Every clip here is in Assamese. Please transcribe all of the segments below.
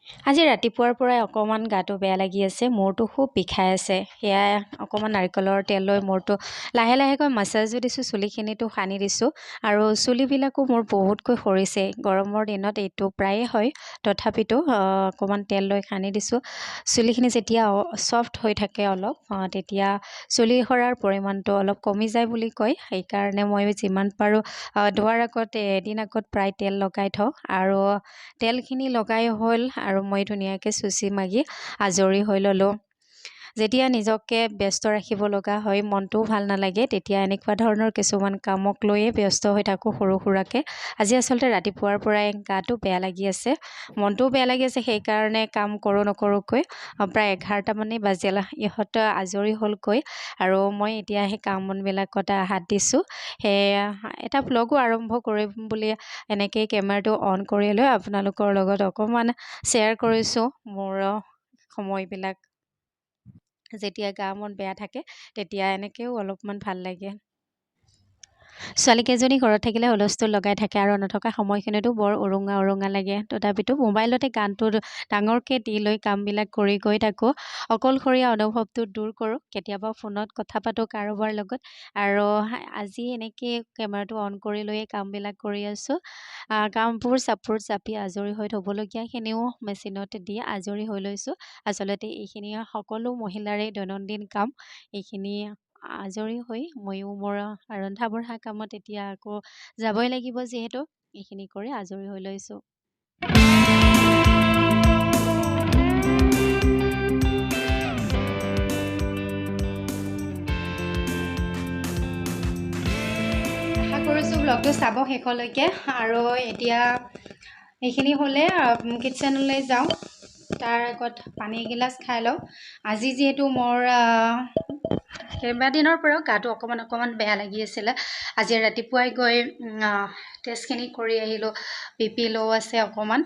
আজি ৰাতিপুৱাৰ পৰাই অকণমান গাটো বেয়া লাগি আছে, মূৰটো খুব বিষাই আছে। সেয়াই অকণমান নাৰিকলৰ তেল লৈ মূৰটো লাহে লাহেকৈ মাছাজো দিছোঁ, চুলিখিনিতো সানি দিছোঁ। আৰু চুলিবিলাকো মোৰ বহুতকৈ সৰিছে। গৰমৰ দিনত এইটো প্ৰায়ে হয়, তথাপিতো অকণমান তেল লৈ সানি দিছোঁ। চুলিখিনি যেতিয়া ছফ্ট হৈ থাকে অলপ, তেতিয়া চুলি সৰাৰ পৰিমাণটো অলপ কমি যায় বুলি কয়। সেইকাৰণে মই যিমান পাৰোঁ ধোৱাৰ আগত এদিন আগত প্ৰায় তেল লগাই থওঁ। আৰু তেলখিনি লগাই হ'ল আৰু মই ধুনীয়াকৈ চুচি মাগি আজৰি হৈ ল'লোঁ। যেতিয়া নিজকে ব্যস্ত ৰাখিব লগা হয়, মনটোও ভাল নালাগে, তেতিয়া এনেকুৱা ধৰণৰ কিছুমান কামক লৈয়ে ব্যস্ত হৈ থাকোঁ সৰু সুৰাকৈ। আজি আচলতে ৰাতিপুৱাৰ পৰাই গাটো বেয়া লাগি আছে, মনটোও বেয়া লাগি আছে। সেইকাৰণে কাম কৰোঁ নকৰোঁকৈ প্ৰায় 11টামানেই বাজিল। ইহঁত আজৰি হ'লগৈ আৰু মই এতিয়া সেই কাম বনবিলাকত হাত দিছোঁ। সেয়া এটা ভ্লগো আৰম্ভ কৰিম বুলি এনেকৈয়ে কেমেৰাটো অন কৰি লৈ আপোনালোকৰ লগত অকণমান শ্বেয়াৰ কৰিছোঁ মোৰ সময়বিলাক। যেতিয়া গা মন বেয়া থাকে তেতিয়া এনেকৈও অলপমান ভাল লাগে। ছোৱালীকেইজনী ঘৰত থাকিলে হুলস্থুল লগাই থাকে আৰু নথকা সময়খিনিতো বৰ উৰুঙা উৰুঙা লাগে। তথাপিতো মোবাইলতে গানটো ডাঙৰকৈ দি লৈ কামবিলাক কৰি গৈ থাকোঁ। অকলশৰীয়া অনুভৱটো দূৰ কৰোঁ। কেতিয়াবা ফোনত কথা পাতোঁ কাৰোবাৰ লগত। আৰু আজি এনেকৈ কেমেৰাটো অন কৰি লৈয়ে কামবিলাক কৰি আছোঁ। কামবোৰ চাপি আজৰি হৈ থ'বলগীয়াখিনিও মেচিনত দি আজৰি হৈ লৈছোঁ। আচলতে এইখিনি সকলো মহিলাৰে দৈনন্দিন কাম। এইখিনি আজৰি হৈ ময়ো মোৰ ৰন্ধা বঢ়া কামত এতিয়া আকৌ যাবই লাগিব, যিহেতু এইখিনি কৰি আজৰি হৈ লৈছোঁ। আশা কৰিছোঁ ব্লগটো চাব শেষলৈকে। আৰু এতিয়া এইখিনি হ'লে কিটচেনলৈ যাওঁ, তাৰ আগত পানী এগিলাচ খাই লওঁ। আজি যিহেতু মোৰ কেইবাদিনৰ পৰাও গাটো অকণমান বেয়া লাগি আছিলে। আজি ৰাতিপুৱাই গৈ টেষ্টখিনি কৰি আহিলোঁ। BP ল' আছে অকণমান।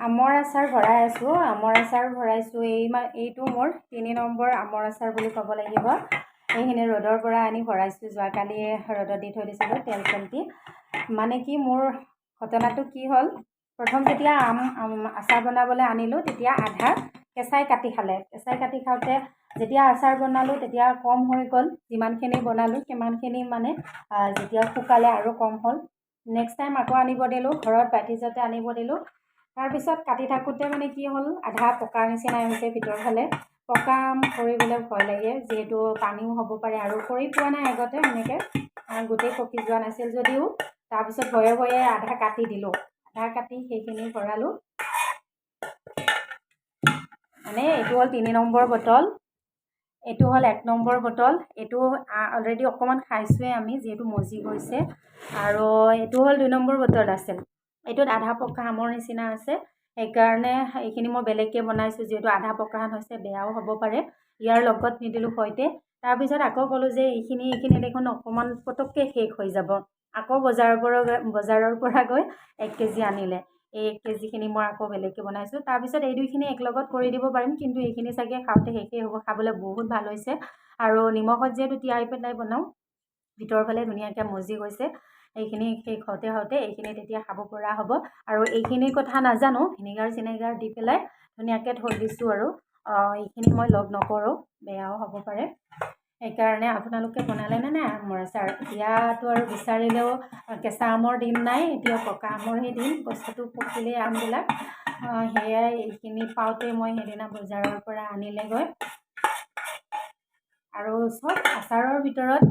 আমৰ আচাৰ ভৰাই আছোঁ। আমৰ আচাৰ ভৰাইছোঁ। এইটো মোৰ 3 নম্বৰ আমৰ আচাৰ বুলি ক'ব লাগিব। এইখিনি ৰ'দৰ পৰা আনি ভৰাইছোঁ। যোৱাকালি ৰ'দত দি থৈ দিছিলোঁ তেল দি। মানে কি, মোৰ ঘটনাটো কি হ'ল, প্ৰথম যেতিয়া আচাৰ বনাবলৈ আনিলোঁ তেতিয়া আধা কেঁচাই কাটি খালে। কেঁচাই কাটি খাওঁতে যেতিয়া আচাৰ বনালোঁ তেতিয়া কম হৈ গ'ল। যিমানখিনি বনালোঁ সিমানখিনি মানে যেতিয়া শুকালে আৰু কম হ'ল। নেক্সট টাইম আকৌ আনিব দিলোঁ, ঘৰত বাতিজাতে আনিব দিলোঁ। তাৰপিছত কাটি থাকোঁতে মানে কি হ'ল, আধা পকাৰ নিচিনাই হৈছে ভিতৰ ফালে। পকা আম কৰিবলৈ ভয় লাগে, যিহেতু পানীও হ'ব পাৰে। আৰু কৰি পোৱা নাই আগতে এনেকৈ, গোটেই পকি যোৱা নাছিল যদিও। তাৰপিছত ভয়ে ভয়ে আধা কাটি দিলোঁ। আধা কাটি সেইখিনি ভৰালোঁ। মানে এইটো হ'ল 3 নম্বৰ বটল, এইটো হ'ল 1 নম্বৰ বটল। এইটো অলৰেডি অকণমান খাইছোঁৱেই আমি, যিহেতু মজি গৈছে। আৰু এইটো হ'ল 2 নম্বৰ বটল আছিল। এইটোত আধা পকা আমৰ নিচিনা আছে। সেইকাৰণে এইখিনি মই বেলেগকৈ বনাইছোঁ, যিহেতু আধা পকা হৈছে, বেয়াও হ'ব পাৰে। ইয়াৰ লগত নিদিলোঁ সৈতে। তাৰপিছত আকৌ ক'লোঁ যে এইখিনি দেখোন অকণমান পটককৈ শেষ হৈ যাব। আকৌ বজাৰৰ পৰা গৈ 1 কেজি আনিলে। এই 1 কেজিখিনি মই আকৌ বেলেগকৈ বনাইছোঁ। তাৰপিছত এই দুইখিনি একেলগত কৰি দিব পাৰিম, কিন্তু এইখিনি চাগে খাওঁতে শেষেই হ'ব। খাবলৈ বহুত ভাল হৈছে। আৰু নিমখত যিহেতু তিয়াই পেলাই বনাওঁ, ভিতৰৰ ফালে ধুনীয়াকৈ মজি গৈছে। এইখিনি শেষ হওঁতে এইখিনি তেতিয়া খাব পৰা হ'ব। আৰু এইখিনিৰ কথা নাজানো, ভিনেগাৰ দি পেলাই ধুনীয়াকৈ থৈ দিছোঁ। আৰু এইখিনি মই লগ নকৰোঁ, বেয়াও হ'ব পাৰে। সেইকাৰণে আপোনালোকে বনালেনে নাই আমৰ আচাৰ? এতিয়াতো আৰু বিচাৰিলেও কেঁচা আমৰ দিন নাই, এতিয়া পকা আমৰহে দিন। বস্তুটো পকিলেই আমবিলাক। সেয়াই এইখিনি পাওঁতে মই সেইদিনা বজাৰৰ পৰা আনিলেগৈ। আৰু চব আচাৰৰ ভিতৰত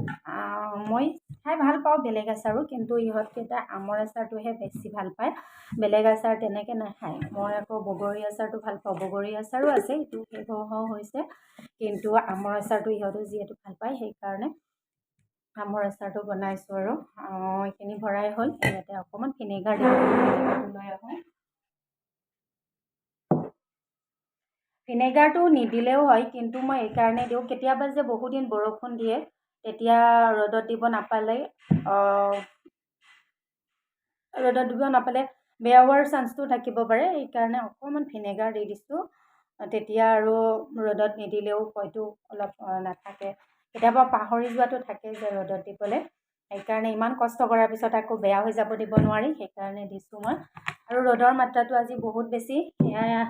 মই খাই ভাল পাওঁ বেলেগ আচাৰো, কিন্তু ইহঁতকেইটা আমৰ আচাৰটোহে বেছি ভাল পায়। বেলেগ আচাৰ তেনেকৈ নাখায়। মই আকৌ বগৰী আচাৰটো ভাল পাওঁ। বগৰী আচাৰো আছে, এইটো শেষ হৈছে, কিন্তু আমৰ আচাৰটো ইহঁতো যিহেতু ভাল পায়, সেইকাৰণে আমৰ আচাৰটো বনাইছোঁ। আৰু এইখিনি ভৰাই হ'ল। ইয়াতে অকণমান ভিনেগাৰ লৈ আহোঁ। ভিনেগাৰটো নিদিলেও হয়, কিন্তু মই এইকাৰণে দিওঁ, কেতিয়াবা যে বহুদিন বৰষুণ দিয়ে, তেতিয়া ৰ'দত দিব নাপালে বেয়া হোৱাৰ চান্সটো থাকিব পাৰে। সেইকাৰণে অকণমান ভিনেগাৰ দি দিছোঁ। তেতিয়া আৰু ৰ'দত নিদিলেও হয়তো অলপ নাথাকে। কেতিয়াবা পাহৰি যোৱাটো থাকে যে ৰ'দত দিবলৈ। সেইকাৰণে ইমান কষ্ট কৰাৰ পিছত আকৌ বেয়া হৈ যাব দিব নোৱাৰি, সেইকাৰণে দিছোঁ মই। আৰু ৰ'দৰ মাত্ৰাটো আজি বহুত বেছি। সেয়া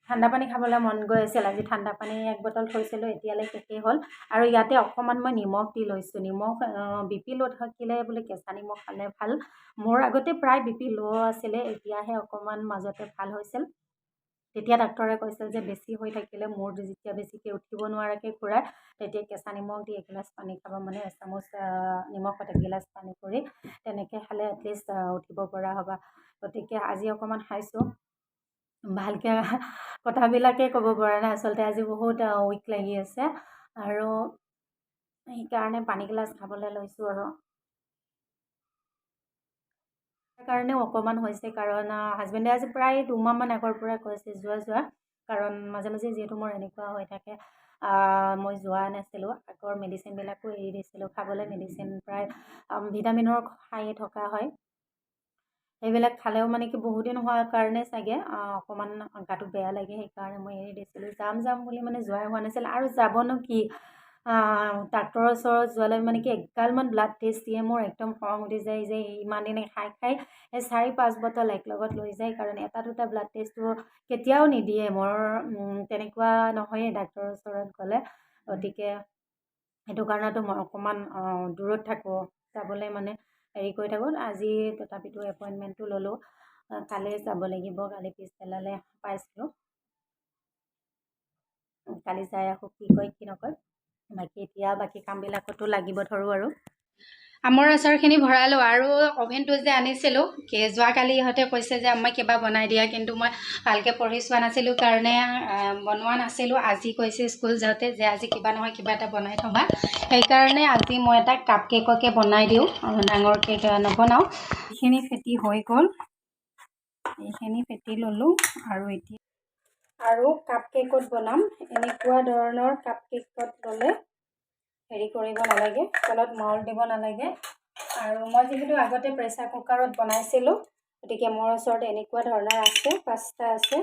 ঠাণ্ডা পানী খাবলৈ মন গৈ আছিল, আজি ঠাণ্ডা পানী 1 বটল থৈছিলোঁ, এতিয়ালৈ শেষেই হ'ল। আৰু ইয়াতে অকণমান মই নিমখ দি লৈছোঁ। নিমখ BP ল' থাকিলে বোলে কেঁচা নিমখ খালে ভাল। মোৰ আগতে প্ৰায় BP ল' আছিলে, এতিয়াহে অকণমান মাজতে ভাল হৈছিল। তেতিয়া ডাক্তৰে কৈছিল যে বেছি হৈ থাকিলে, মূৰ যেতিয়া বেছিকৈ উঠিব নোৱাৰাকৈ ঘূৰাই, তেতিয়া কেঁচা নিমখ দি এগিলাচ পানী খাব, মানে এচামুচ নিমখত এগিলাচ পানী কৰি তেনেকৈ খালে এটলিষ্ট উঠিব পৰা হ'বা। গতিকে আজি অকণমান খাইছোঁ। ভালকৈ কথাবিলাকেই ক'ব পৰা নাই, আচলতে আজি বহুত উইক লাগি আছে, আৰু সেইকাৰণে পানীগিলাচ খাবলৈ লৈছোঁ। আৰু কাৰণেও অকণমান হৈছে, কাৰণ হাজবেণ্ডে আজি প্ৰায় 2 মাহমান আগৰ পৰা কৈছে যোৱা, কাৰণ মাজে মাজে যিহেতু মোৰ এনেকুৱা হৈ থাকে, মই যোৱা নাছিলোঁ। আগৰ মেডিচিনবিলাকো এৰি দিছিলোঁ খাবলৈ, মেডিচিন প্ৰায় ভিটামিনৰ খায়ে থকা হয়। সেইবিলাক খালেও মানে কি বহুদিন হোৱাৰ কাৰণে চাগে অকণমান গাটো বেয়া লাগে, সেইকাৰণে মই এৰি দিছিলোঁ। যাম বুলি মানে যোৱাই হোৱা নাছিল, আৰু যাবনো কি, ডাক্তৰৰ ওচৰত যোৱালৈ মানে কি এগালমান ব্লাড টেষ্ট দিয়ে। মোৰ একদম খং উঠি যায় যে ইমান দিনে খাই এই 4-5 বটল একেলগত লৈ যায়, কাৰণ এটা দুটা ব্লাড টেষ্টটো কেতিয়াও নিদিয়ে। মোৰ তেনেকুৱা নহয়েই ডাক্তৰৰ ওচৰত গ'লে, গতিকে সেইটো কাৰণেতো মই অকণমান দূৰত থাকোঁ, যাবলৈ মানে হেৰি কৰি থাকোঁ। আজি তথাপিতো এপইণ্টমেণ্টটো ল'লোঁ, কালি যাব লাগিব। কালি পিছবেলালৈ পাইছিলোঁ, কালি যাই আকৌ কি কয় কি নকয়। এতিয়া বাকী কামবিলাকতো লাগিব ধৰোঁ। আৰু আমৰ আচাৰখিনি ভৰালোঁ, আৰু অভেনটো যে আনিছিলোঁ, যোৱাকালি ইহঁতে কৈছে যে আমাক কিবা বনাই দিয়া, কিন্তু মই ভালকৈ পঢ়ি চোৱা নাছিলোঁ কাৰণে বনোৱা নাছিলোঁ। আজি কৈছে স্কুল যাওঁতে যে আজি কিবা নহয় কিবা এটা বনাই থ'বা, সেইকাৰণে আজি মই এটা কাপ কেককে বনাই দিওঁ, ডাঙৰ কেক নবনাওঁ। এইখিনি ফেটি হৈ গ'ল, এইখিনি ফেটি ল'লোঁ। আৰু কাপ কেকত বনাম, এনেকুৱা ধৰণৰ কাপ কেকত ল'লে হেৰি কৰিব নালাগে, তলত মাউল দিব নালাগে। আৰু মই যিহেতু আগতে প্ৰেছাৰ কুকাৰত বনাইছিলোঁ, গতিকে মোৰ ওচৰত এনেকুৱা ধৰণৰ আছে, 5টা আছে।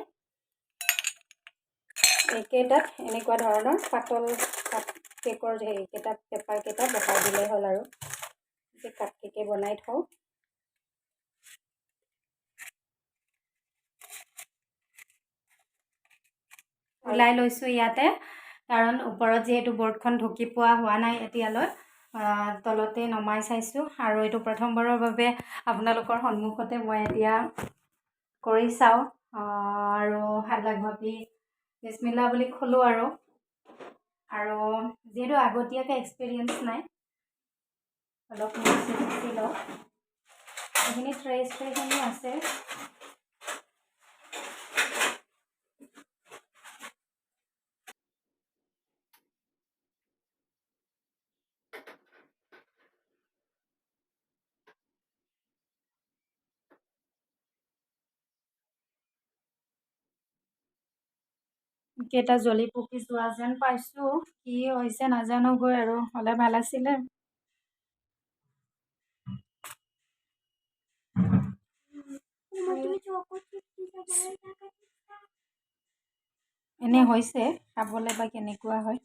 এইকেইটাত এনেকুৱা ধৰণৰ পাতল কাপ কেকৰ হেৰিকেইটা, পেপাৰকেইটা বহাই দিলেই হ'ল। আৰু কাপ কেকে বনাই থওঁ। ওলাই লৈছোঁ ইয়াতে, কাৰণ ওপৰত যিহেতু বৰ্ডখন ঢুকি পোৱা হোৱা নাই এতিয়ালৈ, তলতে নমাই চাইছোঁ। আৰু এইটো প্ৰথমবাৰৰ বাবে আপোনালোকৰ সন্মুখতে মই এতিয়া কৰি চাওঁ, আৰু হাল্লাক ভাবি বিছমিল্লা বুলি খোলোঁ। আৰু যিহেতু আগতীয়াকৈ এক্সপিৰিয়েঞ্চ নাই, অলপ মুচি লওঁ। এইখিনি ট্ৰেখিনি আছে। কেইটা জ্বলি পকি যোৱা যেন পাইছোঁ, কি হৈছে নাজানোগৈ, আৰু হ'লে ভাল আছিলে। এনে হৈছে, খাবলৈ বা কেনেকুৱা হয়।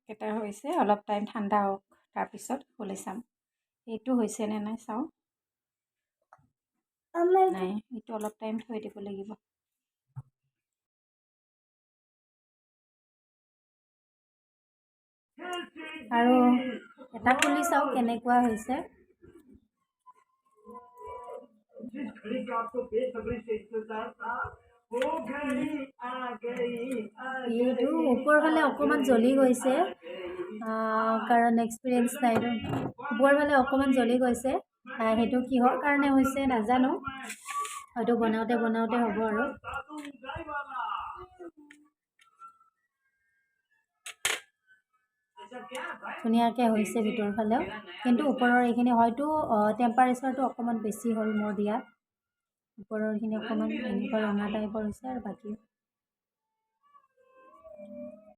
কেইটা হৈছে, অলপ টাইম ঠাণ্ডা হওক, তাৰপিছত খুলি চাম এইটো হৈছেনে নাই চাওঁ। নাই, এইটো অলপ টাইম থৈ দিব লাগিব। আৰু এটা খুলি চাওঁ কেনেকুৱা হৈছে। এইটো ওপৰ ফালে অকণমান জ্বলি গৈছে, কাৰণ এক্সপিৰিয়েঞ্চ নাই। ওপৰ ফালে অকণমান জ্বলি গৈছে, সেইটো কিহৰ কাৰণে হৈছে নাজানো, হয়তো বনাওঁতে হ'ব। আৰু ধুনীয়াকৈ হৈছে ভিতৰ ফালেও, কিন্তু ওপৰৰ এইখিনি হয়তো টেম্পাৰেচাৰটো অকণমান বেছি হ'ল মোৰ দিয়াত। ওপৰৰখিনি অকণমান এনেকুৱা ৰঙা টাইপৰ হৈছে, আৰু বাকী